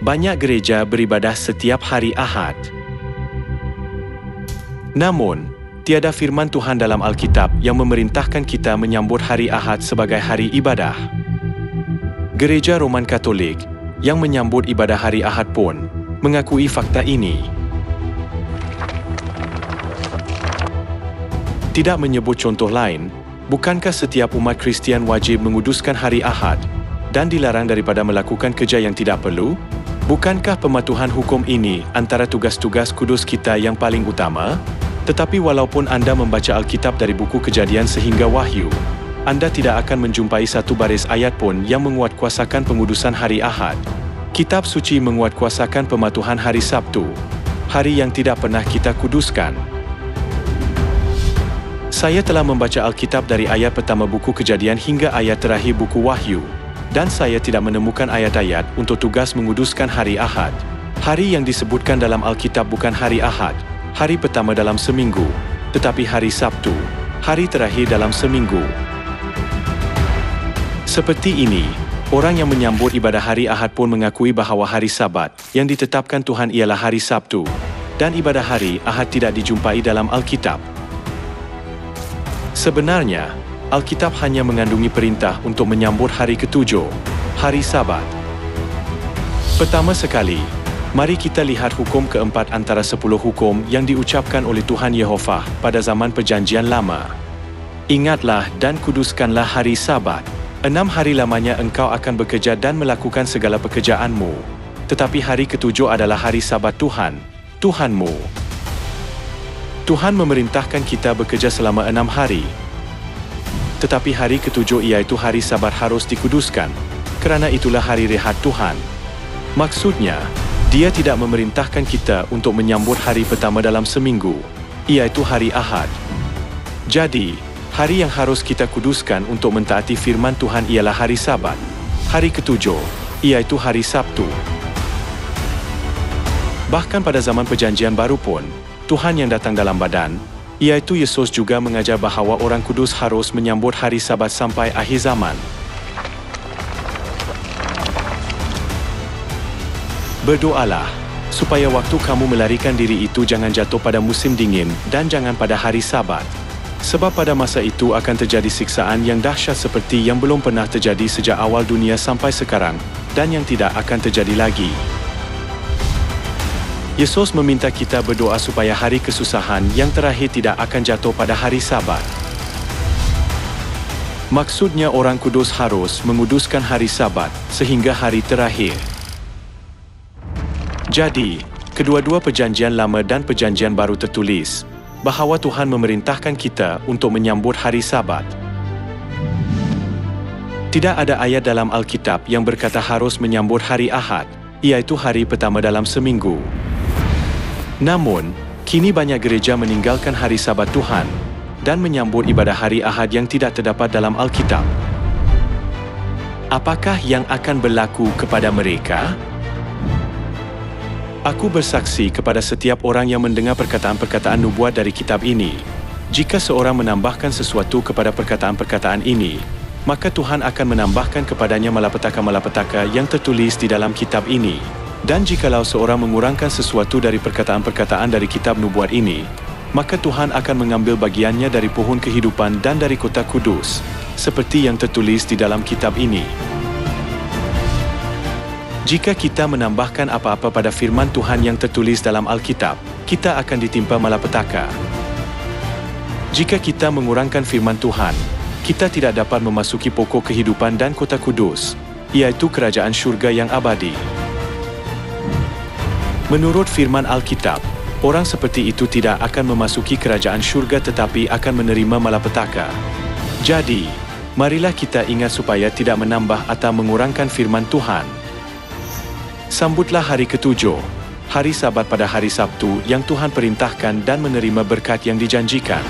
Banyak gereja beribadah setiap hari Ahad. Namun, tiada firman Tuhan dalam Alkitab yang memerintahkan kita menyambut hari Ahad sebagai hari ibadah. Gereja Roman Katolik yang menyambut ibadah hari Ahad pun mengakui fakta ini. Tidak menyebut contoh lain, bukankah setiap umat Kristian wajib menguduskan hari Ahad dan dilarang daripada melakukan kerja yang tidak perlu? Bukankah pematuhan hukum ini antara tugas-tugas kudus kita yang paling utama? Tetapi walaupun anda membaca Alkitab dari buku Kejadian sehingga Wahyu, anda tidak akan menjumpai satu baris ayat pun yang menguatkuasakan pengudusan hari Ahad. Kitab suci menguatkuasakan pematuhan hari Sabtu, hari yang tidak pernah kita kuduskan. Saya telah membaca Alkitab dari ayat pertama buku Kejadian hingga ayat terakhir buku Wahyu, dan saya tidak menemukan ayat-ayat untuk tugas menguduskan hari Ahad. Hari yang disebutkan dalam Alkitab bukan hari Ahad, hari pertama dalam seminggu, tetapi hari Sabtu, hari terakhir dalam seminggu. Seperti ini, orang yang menyambut ibadah hari Ahad pun mengakui bahawa hari Sabat yang ditetapkan Tuhan ialah hari Sabtu, dan ibadah hari Ahad tidak dijumpai dalam Alkitab. Sebenarnya, Alkitab hanya mengandungi perintah untuk menyambut hari ketujuh, hari Sabat. Pertama sekali, mari kita lihat hukum keempat antara 10 hukum yang diucapkan oleh Tuhan Yehova pada zaman Perjanjian Lama. Ingatlah dan kuduskanlah hari Sabat. 6 hari lamanya engkau akan bekerja dan melakukan segala pekerjaanmu. Tetapi hari ketujuh adalah hari Sabat Tuhan, Tuhanmu. Tuhan memerintahkan kita bekerja selama 6 hari. Tetapi hari ketujuh iaitu hari Sabat harus dikuduskan, kerana itulah hari rehat Tuhan. Maksudnya, Dia tidak memerintahkan kita untuk menyambut hari pertama dalam seminggu, iaitu hari Ahad. Jadi, hari yang harus kita kuduskan untuk mentaati firman Tuhan ialah hari Sabat, hari ketujuh, iaitu hari Sabtu. Bahkan pada zaman Perjanjian Baru pun, Tuhan yang datang dalam badan, iaitu Yesus juga mengajar bahawa orang kudus harus menyambut hari Sabat sampai akhir zaman. Berdoalah, supaya waktu kamu melarikan diri itu jangan jatuh pada musim dingin dan jangan pada hari Sabat. Sebab pada masa itu akan terjadi siksaan yang dahsyat seperti yang belum pernah terjadi sejak awal dunia sampai sekarang, dan yang tidak akan terjadi lagi. Yesus meminta kita berdoa supaya hari kesusahan yang terakhir tidak akan jatuh pada hari Sabat. Maksudnya orang kudus harus menguduskan hari Sabat sehingga hari terakhir. Jadi, kedua-dua Perjanjian Lama dan Perjanjian Baru tertulis bahawa Tuhan memerintahkan kita untuk menyambut hari Sabat. Tidak ada ayat dalam Alkitab yang berkata harus menyambut hari Ahad, iaitu hari pertama dalam seminggu. Namun, kini banyak gereja meninggalkan hari Sabat Tuhan dan menyambut ibadah hari Ahad yang tidak terdapat dalam Alkitab. Apakah yang akan berlaku kepada mereka? Aku bersaksi kepada setiap orang yang mendengar perkataan-perkataan nubuat dari kitab ini. Jika seorang menambahkan sesuatu kepada perkataan-perkataan ini, maka Tuhan akan menambahkan kepadanya malapetaka-malapetaka yang tertulis di dalam kitab ini. Dan jikalau seorang mengurangkan sesuatu dari perkataan-perkataan dari kitab nubuat ini, maka Tuhan akan mengambil bagiannya dari pohon kehidupan dan dari kota kudus, seperti yang tertulis di dalam kitab ini. Jika kita menambahkan apa-apa pada firman Tuhan yang tertulis dalam Alkitab, kita akan ditimpa malapetaka. Jika kita mengurangkan firman Tuhan, kita tidak dapat memasuki pokok kehidupan dan kota kudus, yaitu kerajaan syurga yang abadi. Menurut firman Alkitab, orang seperti itu tidak akan memasuki kerajaan syurga tetapi akan menerima malapetaka. Jadi, marilah kita ingat supaya tidak menambah atau mengurangkan firman Tuhan. Sambutlah hari ketujuh, hari Sabat pada hari Sabtu yang Tuhan perintahkan dan menerima berkat yang dijanjikan.